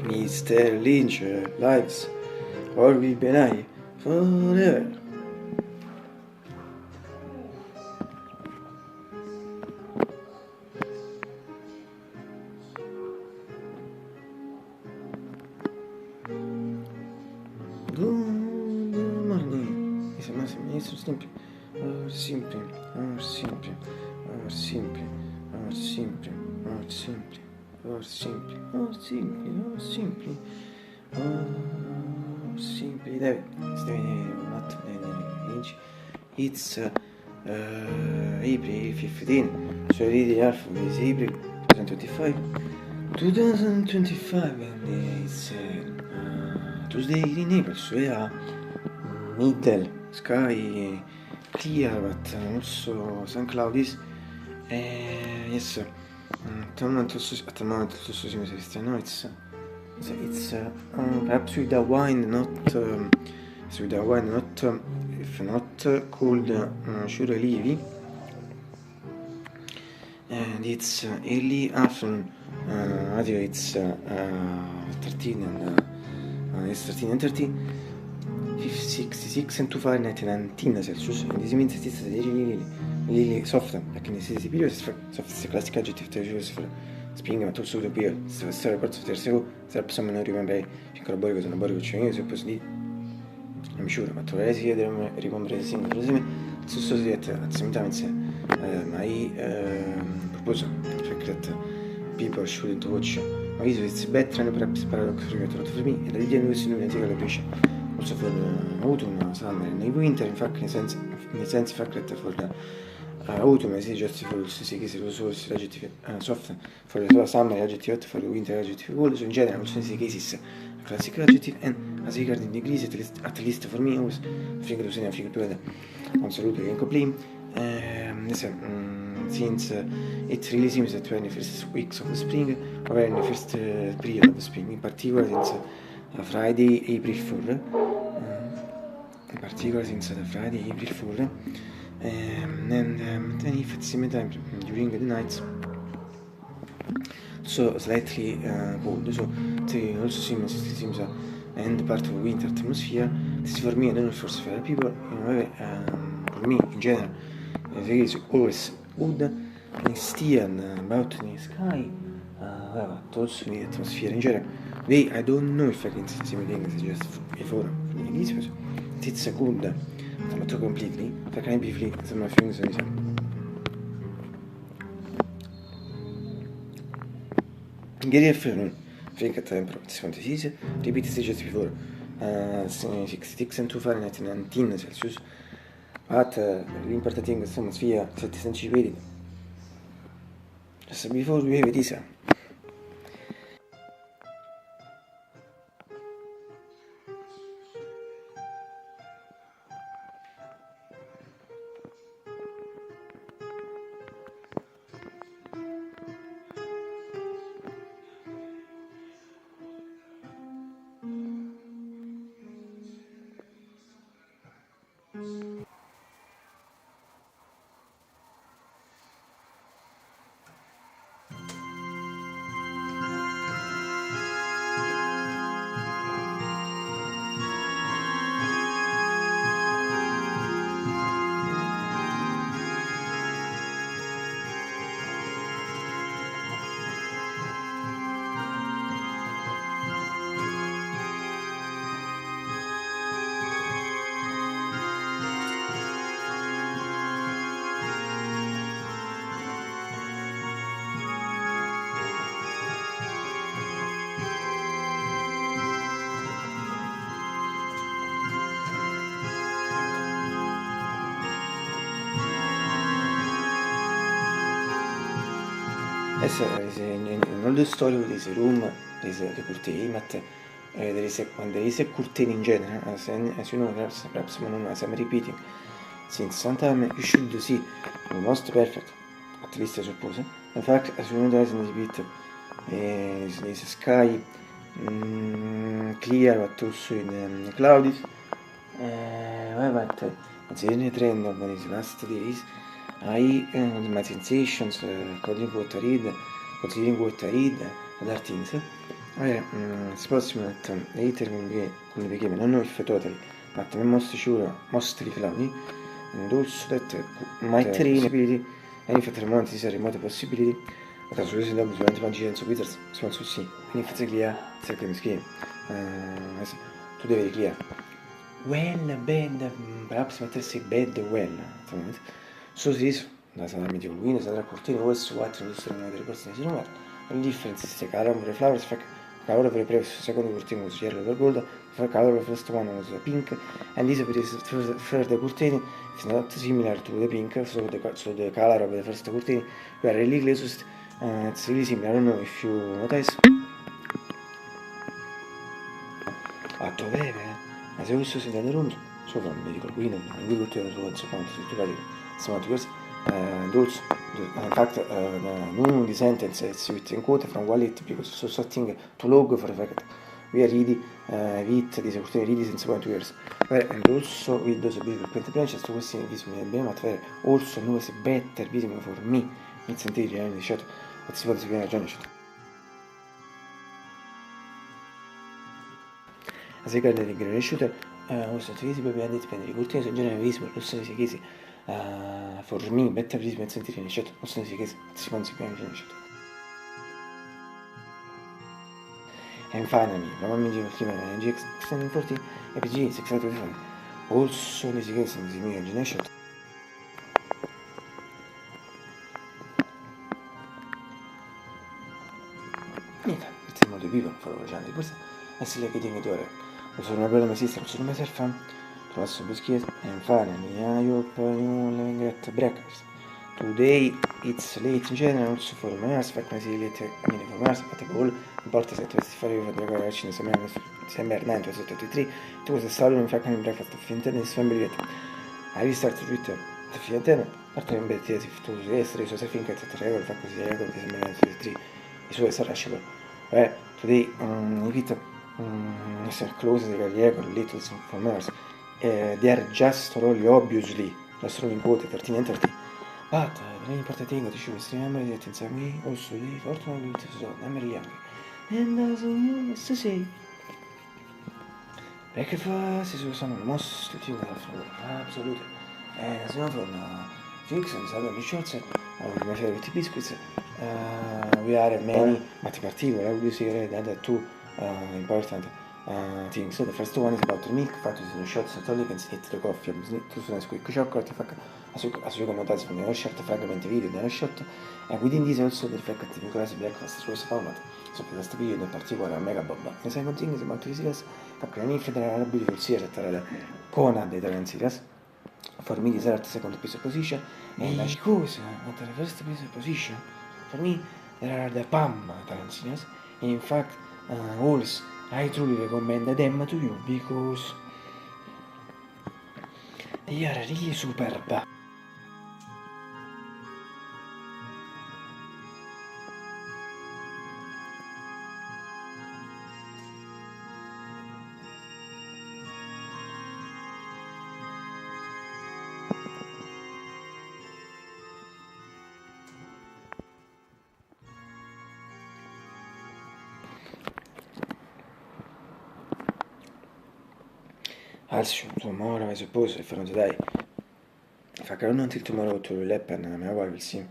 Mr. Lynch lives or will be alive forever. Good morning. Ese más ministro simple. Simple. Simple. Simple. Simple. Simple. Simple. Simple. Simply David. Not inch. It's April 15. So reading half is April 2025. 2025 and it's Tuesday in April, so yeah, middle sky clear but also some clouds. Yes, at the moment also seems to no, it's perhaps with the wind, not if not cold, surely heavy. And it's early afternoon. It's 13 and it's 13 and 30, 66 and 2 Fahrenheit 19 Celsius. And this means it's really soft. Like in this period, soft is a classic adjective to use for spring, but also the period. So it's a part of the second. Serve someone to remember. Borico sono Borico, cioè io se posso dire. I'm sure, ma tu si vedremo ricompare sempre. So that at the same time it's my proposal that people shouldn't watch. My video it's better and perhaps paradox for me. And the idea is to take a location. Also for autumn, summer, and winter. In fact, in the sense fact that for the autumn is just for the source adjective soft, for the summer adjective, for the winter adjective cold. So in general, also in cases a classic adjective, and as regarding degrees, at least for me, always figure to say figure to absolutely incomplete. Since it really seems that we're in the first weeks of the spring, or we're in the first period of the spring, in particular since Friday, April 4, and then if at the same time during the nights, so slightly cold, so it also seems end part of winter atmosphere. This for me, I don't know for other people, for me in general, it is always good and still about the sky, but also the atmosphere in general. I don't know if I can say the same thing as just before. It's good, not too completely, but can be free, some of things. Gary afternoon, think at temperature, it's going to see, repeat it just before. 66 and 2 Fahrenheit 19 Celsius. But l'important thing is atmosphere 7 centigradi. Just before we have this. In all the story there is a room, there is the curtain, but when there is a curtain in general, as you know, perhaps as I'm repeating, since sometimes you should see the most perfect, at least I suppose. In fact, as you know, there is a bit is sky clear, but also in cloudy. But it's a trend of these last days. My sensations, considering what I read, other things, supposed that later when we became, I don't know if totally, but I'm mostly cloudy, and also that might rain possibility, and if at the moment these are remote possibility, but as using them durante magia and so wizards, so sì, and if it's clear, it's a game scheme. Tu devi clear. Well, bad, perhaps mettersi bad, well, so this, da salammi di Halloween, sarà cortine, also what, non so delle persone si numero, the difference is the color of the flowers, color of the previous second curtain was yellow or gold, the color of the first one was pink, and this is further curtain is not similar to the pink, so the color of the first curtain were really close, it's really similar. I don't know if you notice. A dovere, ma se questo si vede rund, sopra non mi dico qui, non mi dico che lo secondo, se tu vedi, semanticals, also, in fact, none of the sentences within quote from Wallet because so something to log for the fact we are ready with these opportunity ready since 1 2 years. And also with those beautiful print branches, so questi visible bene materiale also knows better visible for me. It's entirely and shot, but si può seguire già shot. As I got the green shooter, also to visible behind it, depending on the curtain, so generally visible, also si chiesi. For me, better visible and sentire in shot, also si chiesi, si consegue in shot. And finally, from a medium of human energy extending 40 APG 625. Also, this is in the imagination. Niente, it's a modo vivo, for the questo è solo che tiene di ore. Sono una bella sister, sono myself, trovato biscuit, and finally, I hope you will get breakfast. Today it's late in general, also for Mars, frequency late, I mean for Mars, but the goal, important set to fare per la correction, December 9, 2023, it was a solemn frequency breakfast of internet, December 8. I restarted with the internet, part of the to yesterday, so I think it's a record, frequency record, December 9, 2023, it was a rushable. Today, repeat, close the record, little for Mars, they are just really obviously, just really quoted 13 and 30. But the main important thing that you should remember is that in some way also the fortune will so memory young. And as you used to say, perché fa si sono mossi tutti da absolutely. And as you know from Fix and Salon Shorts, with my favorite biscuits, we are many, but in particular, I would say that two important things. So the first one is about the milk, fat in the shots, so you can see the coffee, to some quick chocolate, as you can notice from the short fragment video, the shot, and within this also the fact that the Nicolas breakfast was format. So for this video in particular, mega bomba. The second thing is about the series, perché in federal beautiful series that Conan the Talent series. For me, these are the second piece of position, and because at the first piece of position, for me, there are the PAM Talent series. In fact, also, I truly recommend them to you because they are really superb. Also, tomorrow I suppose if not today. If I cannot until tomorrow to Leppen, my wife will see.